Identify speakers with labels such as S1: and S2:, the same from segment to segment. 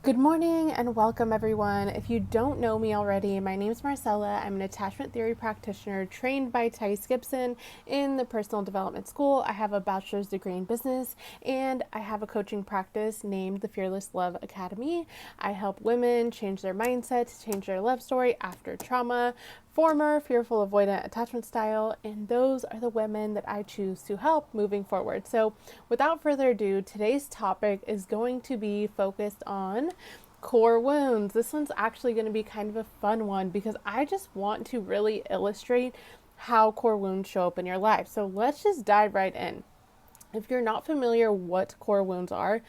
S1: Good morning and welcome everyone. If you don't know me already, my name is Marcella. I'm an attachment theory practitioner trained by Tice Gibson in the Personal Development School. I have a bachelor's degree in business and I have a coaching practice named the Fearless Love Academy. I help women change their mindset, change their love story after trauma, former fearful avoidant attachment style, and those are the women that I choose to help moving forward. So without further ado, today's topic is going to be focused on core wounds. This one's actually going to be kind of a fun one because I just want to really illustrate how core wounds show up in your life. So let's just dive right in. If you're not familiar what core wounds are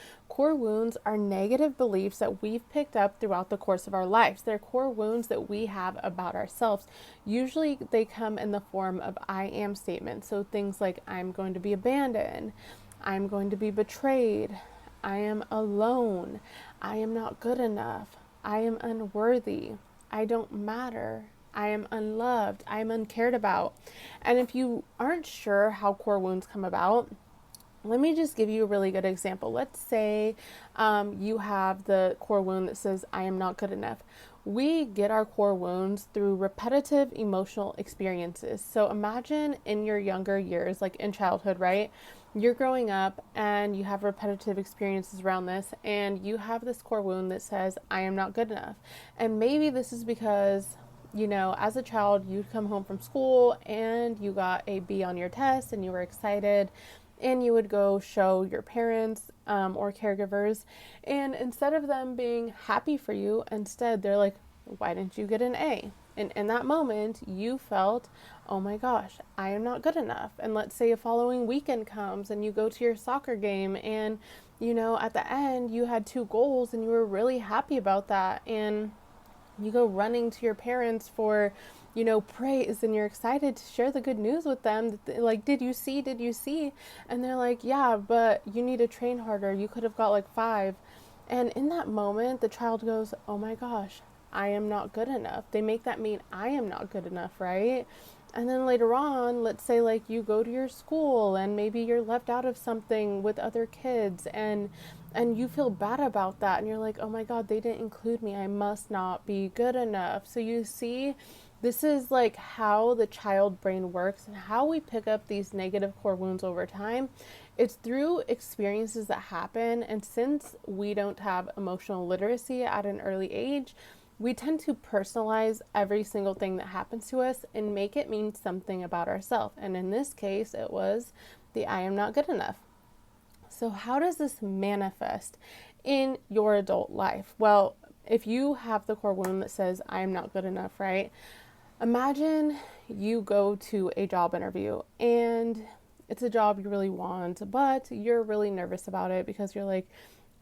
S1: negative beliefs that we've picked up throughout the course of our lives. They're core wounds that we have about ourselves. Usually they come in the form of I am statements. So things like I'm going to be abandoned, I'm going to be betrayed, I am alone, I am not good enough, I am unworthy, I don't matter, I am unloved, I am uncared about. And if you aren't sure how core wounds come about, let me just give you a really good example. Let's say you have the core wound that says, I am not good enough. We get our core wounds through repetitive emotional experiences. So imagine in your younger years, like in childhood, right? You're growing up and you have repetitive experiences around this, and you have this core wound that says, I am not good enough. And maybe this is because as a child, you'd come home from school and you got a B on your test and you were excited and you would go show your parents or caregivers. And instead of them being happy for you, instead they're like, why didn't you get an A? And in that moment, you felt, oh my gosh, I am not good enough. And let's say a following weekend comes and you go to your soccer game and, at the end you had 2 goals and you were really happy about that. And you go running to your parents for praise, and you're excited to share the good news with them, like, did you see, and they're like, yeah, but you need to train harder, you could have got like 5. And in that moment the child goes, oh my gosh, I am not good enough. They make that mean I am not good enough, right? And then later on, let's say like you go to your school and maybe you're left out of something with other kids, and you feel bad about that, and you're like, oh my god, they didn't include me, I must not be good enough. So you see, this is like how the child brain works and how we pick up these negative core wounds over time. It's through experiences that happen, and since we don't have emotional literacy at an early age, we tend to personalize every single thing that happens to us and make it mean something about ourselves. And in this case, it was the I am not good enough. So how does this manifest in your adult life? Well, if you have the core wound that says I am not good enough, right? Imagine you go to a job interview and it's a job you really want, but you're really nervous about it because you're like,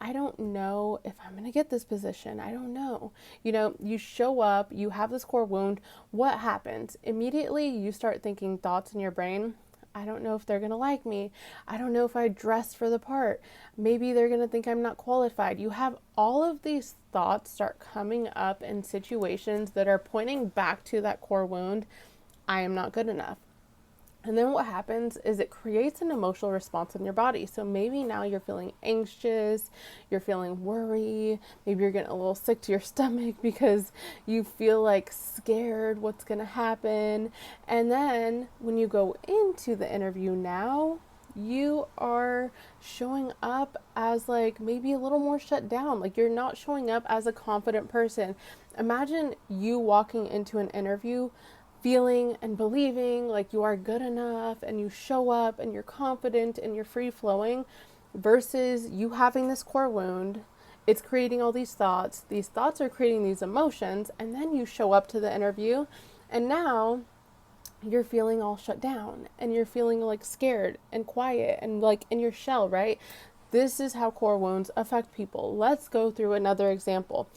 S1: I don't know if I'm going to get this position. I don't know. You show up, you have this core wound. What happens? Immediately you start thinking thoughts in your brain. I don't know if they're going to like me. I don't know if I dressed for the part. Maybe they're going to think I'm not qualified. You have all of these thoughts start coming up in situations that are pointing back to that core wound. I am not good enough. And then what happens is it creates an emotional response in your body. So maybe now you're feeling anxious, you're feeling worry, maybe you're getting a little sick to your stomach because you feel like scared what's going to happen. And then when you go into the interview now, you are showing up as like maybe a little more shut down. Like you're not showing up as a confident person. Imagine you walking into an interview feeling and believing like you are good enough and you show up and you're confident and you're free flowing, versus you having this core wound. It's creating all these thoughts. These thoughts are creating these emotions, and then you show up to the interview and now you're feeling all shut down and you're feeling like scared and quiet and like in your shell, right? This is how core wounds affect people. Let's go through another example.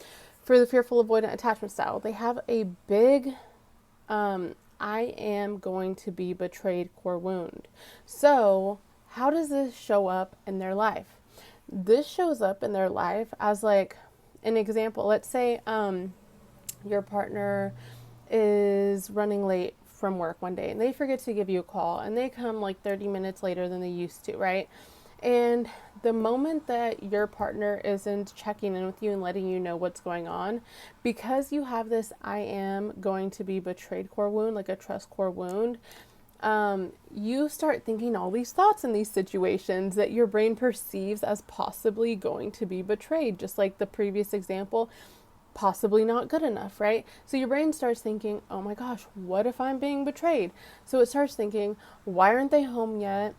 S1: For the fearful avoidant attachment style, they have a big I am going to be betrayed core wound. So how does this show up in their life? This shows up in their life as like an example. Let's say your partner is running late from work one day and they forget to give you a call and they come like 30 minutes later than they used to, right? And the moment that your partner isn't checking in with you and letting you know what's going on, because you have this I am going to be betrayed core wound, like a trust core wound, you start thinking all these thoughts in these situations that your brain perceives as possibly going to be betrayed, just like the previous example, possibly not good enough, right? So your brain starts thinking, oh my gosh, what if I'm being betrayed? So it starts thinking, why aren't they home yet?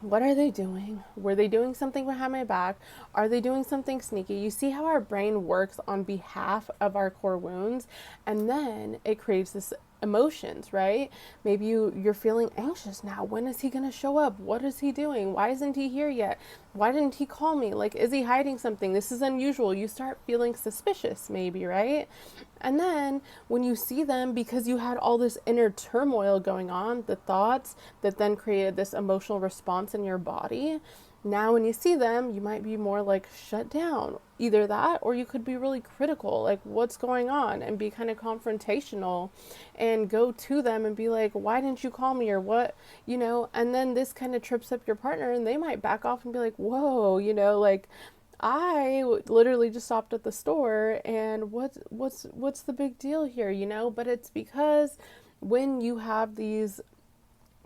S1: What are they doing? Were they doing something behind my back? Are they doing something sneaky? You see how our brain works on behalf of our core wounds, and then it creates this emotions, right? Maybe you're feeling anxious now. When is he going to show up? What is he doing? Why isn't he here yet? Why didn't he call me? Like, is he hiding something? This is unusual. You start feeling suspicious, maybe, right? And then when you see them, because you had all this inner turmoil going on, the thoughts that then created this emotional response in your body, now when you see them, you might be more like shut down. Either that, or you could be really critical, like what's going on, and be kind of confrontational and go to them and be like, why didn't you call me, or what, and then this kind of trips up your partner and they might back off and be like, whoa, like, I literally just stopped at the store, and what's the big deal here, But it's because when you have these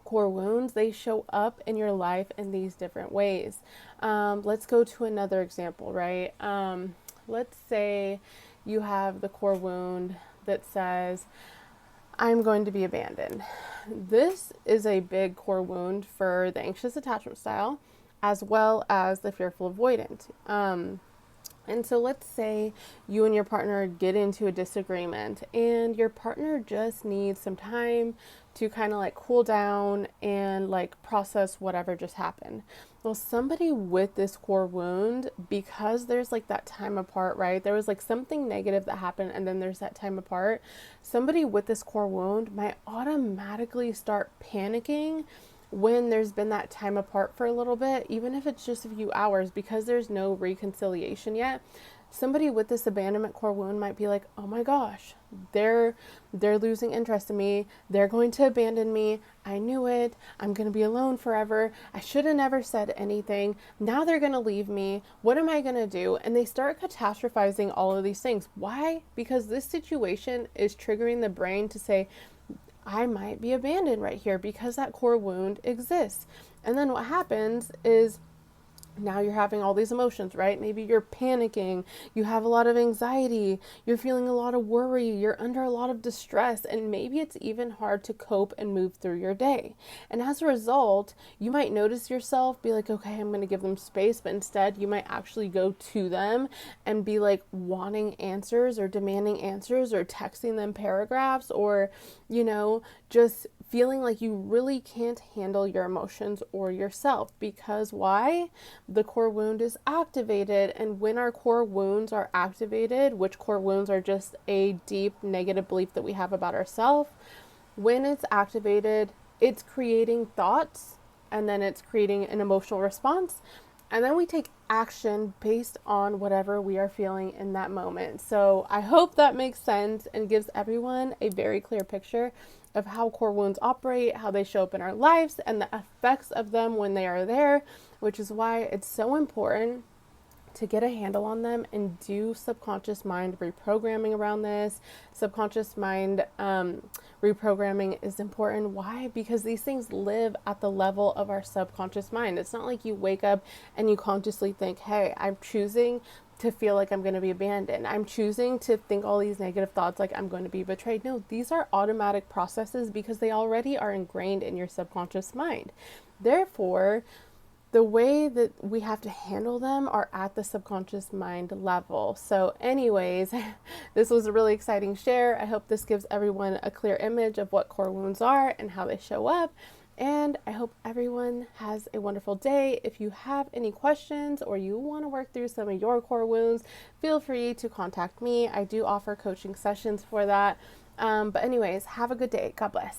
S1: core wounds, they show up in your life in these different ways. Let's go to another example, right? Let's say you have the core wound that says, I'm going to be abandoned. This is a big core wound for the anxious attachment style, as well as the fearful avoidant. And so let's say you and your partner get into a disagreement, and your partner just needs some time to kind of like cool down and like process whatever just happened. Well, somebody with this core wound, because there's like that time apart, right? There was like something negative that happened, and then there's that time apart. Somebody with this core wound might automatically start panicking when there's been that time apart for a little bit, even if it's just a few hours, because there's no reconciliation yet. Somebody with this abandonment core wound might be like, oh my gosh, they're losing interest in me. They're going to abandon me. I knew it. I'm going to be alone forever. I should have never said anything. Now they're going to leave me. What am I going to do? And they start catastrophizing all of these things. Why? Because this situation is triggering the brain to say, I might be abandoned right here, because that core wound exists. And then what happens is, now you're having all these emotions, right? Maybe you're panicking, you have a lot of anxiety, you're feeling a lot of worry, you're under a lot of distress, and maybe it's even hard to cope and move through your day. And as a result, you might notice yourself be like, okay, I'm going to give them space, but instead you might actually go to them and be like wanting answers or demanding answers or texting them paragraphs, or, just feeling like you really can't handle your emotions or yourself. Because why? The core wound is activated. And when our core wounds are activated, which core wounds are just a deep negative belief that we have about ourselves, when it's activated, it's creating thoughts, and then it's creating an emotional response. And then we take action based on whatever we are feeling in that moment. So I hope that makes sense and gives everyone a very clear picture of how core wounds operate, how they show up in our lives, and the effects of them when they are there, which is why it's so important to get a handle on them and do subconscious mind reprogramming around this. Subconscious mind reprogramming is important. Why? Because these things live at the level of our subconscious mind. It's not like you wake up and you consciously think, hey, I'm choosing to feel like I'm going to be abandoned. I'm choosing to think all these negative thoughts like I'm going to be betrayed. No, these are automatic processes because they already are ingrained in your subconscious mind. Therefore, the way that we have to handle them are at the subconscious mind level. So anyways, this was a really exciting share. I hope this gives everyone a clear image of what core wounds are and how they show up. And I hope everyone has a wonderful day. If you have any questions or you want to work through some of your core wounds, feel free to contact me. I do offer coaching sessions for that. But anyways, have a good day. God bless.